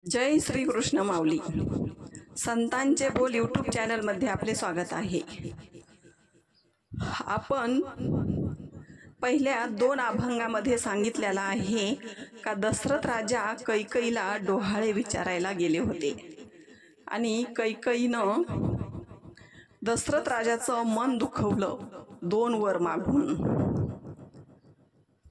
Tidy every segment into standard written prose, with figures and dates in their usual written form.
जय श्री कृष्ण माऊली. संतांचे बोल यूट्यूब चॅनलमध्ये आपले स्वागत आहे. आपण पहिल्या 2 अभंगामध्ये सांगितलेला आहे का दशरथ राजा कैकईला डोहाळे विचारायला गेले होते आणि कैकईनं दशरथ राजाचं मन दुखवलं 2 वर मागून.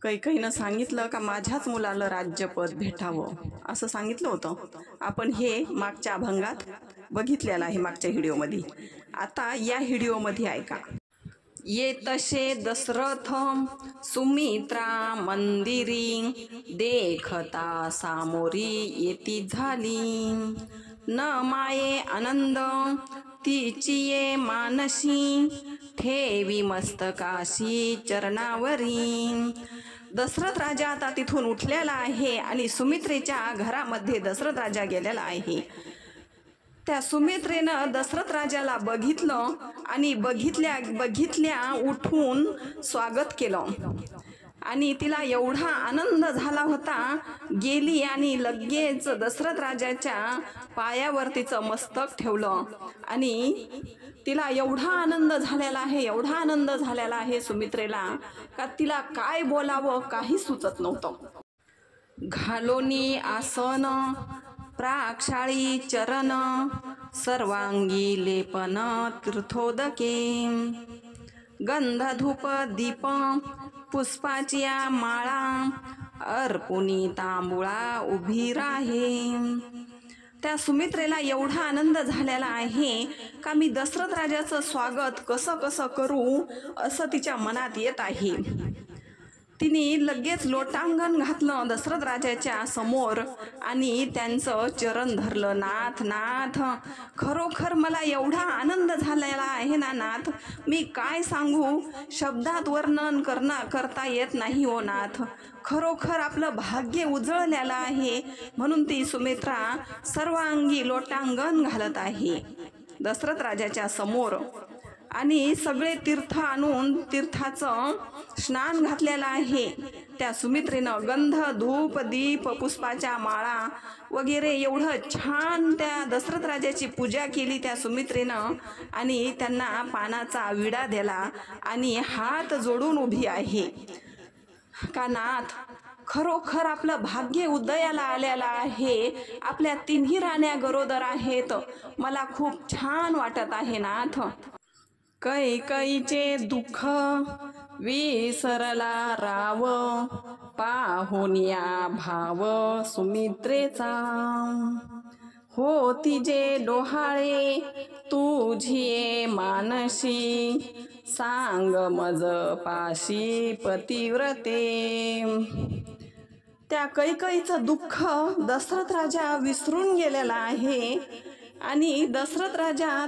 कैकईनं सांगितलं का माझ्याच मुलाला राज्यपद भेटावं असं सांगितलं होतं. आपण हे मागच्या अभंगात बघितलेलं आहे, मागच्या व्हिडिओमध्ये. आता या व्हिडिओमध्ये ऐका. ये तसे दशरथ सुमित्रा मंदिरी, देखता सामोरी येती झाली. न माये आनंद तिची ये मानसी, ठेवी मस्तकाशी चरणावरी. दशरथ राजा आता तिथून उठलेला आहे आणि सुमित्रेच्या घरामध्ये दशरथ राजा गेलेला आहे. त्या सुमित्रेनं दशरथ राजाला बघितलं आणि बघितल्या उठून स्वागत केलं आणि तिला एवढा आनंद झाला होता. गेली आणि लगेच दशरथ राजाच्या पायावर तिचं मस्तक ठेवलं आणि तिला एवढा आनंद झालेला आहे सुमित्रेला का तिला काय बोलावं काही सुचत नव्हतं. घालोनी आसन प्राक्षाळी चरण, सर्वांगी लेपन तीर्थोदके. गंध धूप दीप पुष्पाच्या माळा, अर्पुनी तांबुळा उभी राहे. त्या सुमित्रेला एवढा आनंद झालेला आहे का मी दशरथ राजाचं स्वागत कसं करू असं तिच्या मनात येत आहे. तिने लगेच लोटांगण घातलं दशरथ राजाच्या समोर आणि त्यांचं चरण धरलं. नाथ, खरोखर मला एवढा आनंद झालेला आहे ना नाथ, मी काय सांगू, शब्दात वर्णन करता येत नाही हो नाथ. खरोखर आपलं भाग्य उजळलेलं आहे. म्हणून ती सुमित्रा सर्वांगी लोटांगण घालत आहे दशरथ राजाच्या समोर आणि सगळे तीर्थ आणून तीर्थाचं स्नान घातलेलं आहे. त्या सुमित्रेनं गंध धूप दीप पुष्पाच्या माळा वगैरे एवढं छान त्या दशरथ राजाची पूजा केली त्या सुमित्रेनं आणि त्यांना पानाचा विडा दिला आणि हात जोडून उभी आहे का नाथ, खरोखर आपलं भाग्य उदयाला आलेलं आहे. आपल्या 3 राण्या गरोदर आहेत. मला खूप छान वाटत आहे नाथ. कैकईचे दुःख विसरला राव, पाहुनिया भाव सुमित्रेचा. होती जे डोहाळे तुझी मानसी, सांग मज पाशी पतिव्रते. त्या कैकईचं दुःख दशरथ राजा विसरून गेलेला आहे आणि दशरथ राजा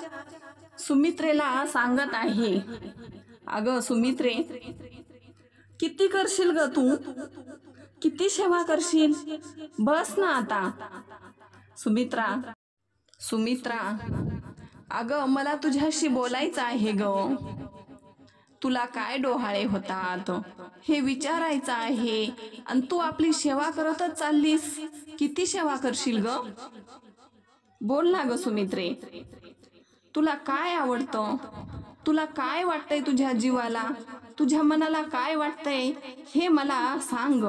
सुमित्रेला सांगत आहे, अगं सुमित्रे, किती करशील ग तू, किती सेवा करशील, बस ना आता. सुमित्रा, अगं मला तुझ्याशी बोलायचं आहे ग. तुला काय डोहाळे होतात हे विचारायचं आहे आणि तू आपली सेवा करतच चाललीस. किती सेवा करशील ग, बोल ना ग सुमित्रे. तुला काय आवडतं, तुला काय वाटतंय, तुझ्या जीवाला तुझ्या मनाला काय वाटतंय हे मला सांग.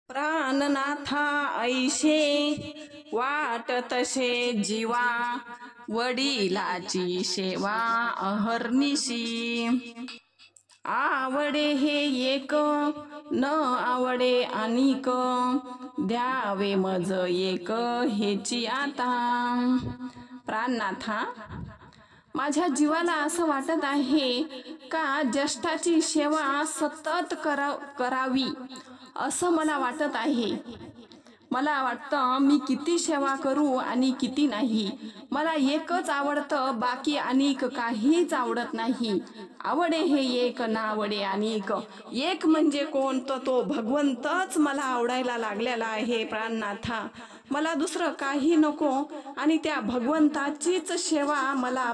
प्राणनाथा ऐशे वाट तसे जीवा, वडिलाची सेवा अहर्निशी. आवडे हे एक न आवडे अनिक, द्यावे मज एक हेची आता. प्राणनाथा, माझ्या जीवाला असं वाटत आहे का ज्येष्ठाची सेवा सतत करावी असं मला वाटत आहे. मला वाटतं मी किती सेवा करू आणि किती नाही. मला एकच आवडतं, बाकी अनेक काहीच आवडत नाही. आवडे हे एक ना आवडे अनेक. एक म्हणजे कोण, तर तो भगवंतच मला आवडायला लागलेला आहे. प्राणनाथा, मला दुसरं काही नको आणि त्या भगवंताचीच सेवा मला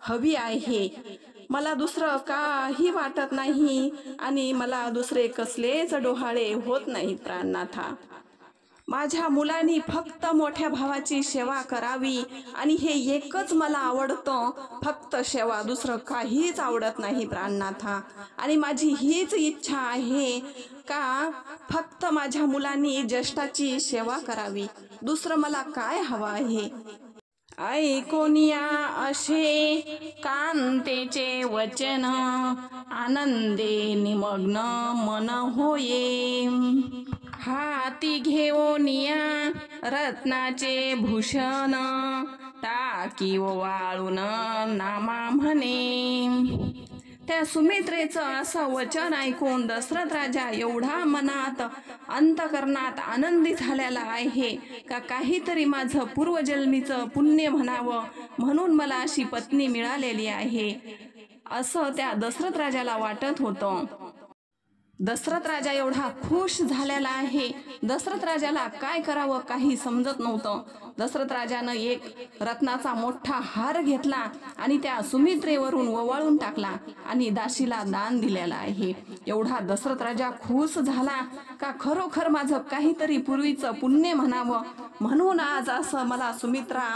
हवी आहे. मला दुसरं काही वाटत नाही आणि मला दुसरे कसलेच डोहाळे होत नाहीत प्राणनाथा. माझ्या मुलांनी फक्त मोठ्या भावाची सेवा करावी आणि हे एकच मला आवडतं, फक्त सेवा, दुसरं काहीच आवडत नाही प्राणनाथा. आणि माझी हीच इच्छा आहे का फक्त माझ्या मुलांनी ज्येष्ठाची सेवा करावी, दुसरं मला काय हवं आहे. ऐकोनिया असे कांतेचे वचन, आनंदे निमग्न मन होये. हाती घेऊनिया रत्नाचे भूषण, टाकी वाळून नामा म्हणे. त्या सुमित्रेचं असं वचन ऐकून दशरथ राजा एवढा मनात अंतकरणात आनंदी झालेला आहे का काहीतरी माझं पूर्वजन्मीचं पुण्य म्हणावं, म्हणून मला अशी पत्नी मिळालेली आहे असं त्या दशरथ राजाला वाटत होतं. दशरथ राजा एवढा खुश झालेला आहे. दशरथ राजाला काय करावं काही समजत नव्हतं. दशरथ राजानं एक रत्नाचा मोठा हार घेतला आणि त्या सुमित्रेवरून ववाळून टाकला आणि दासीला दान दिलेला आहे. एवढा दशरथ राजा खुश झाला का खरोखर माझं काहीतरी पूर्वीचं पुण्य म्हणावं, म्हणून आज असं मला सुमित्रा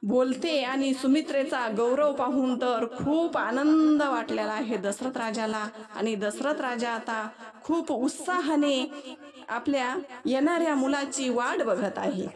बोलते आणि सुमित्रेचा गौरव पाहून तर खूप आनंद वाटलेला आहे दशरथ राजाला. आणि दशरथ राजा आता खूप उत्साहाने आपल्या येणाऱ्या मुलाची वाट बघत आहे.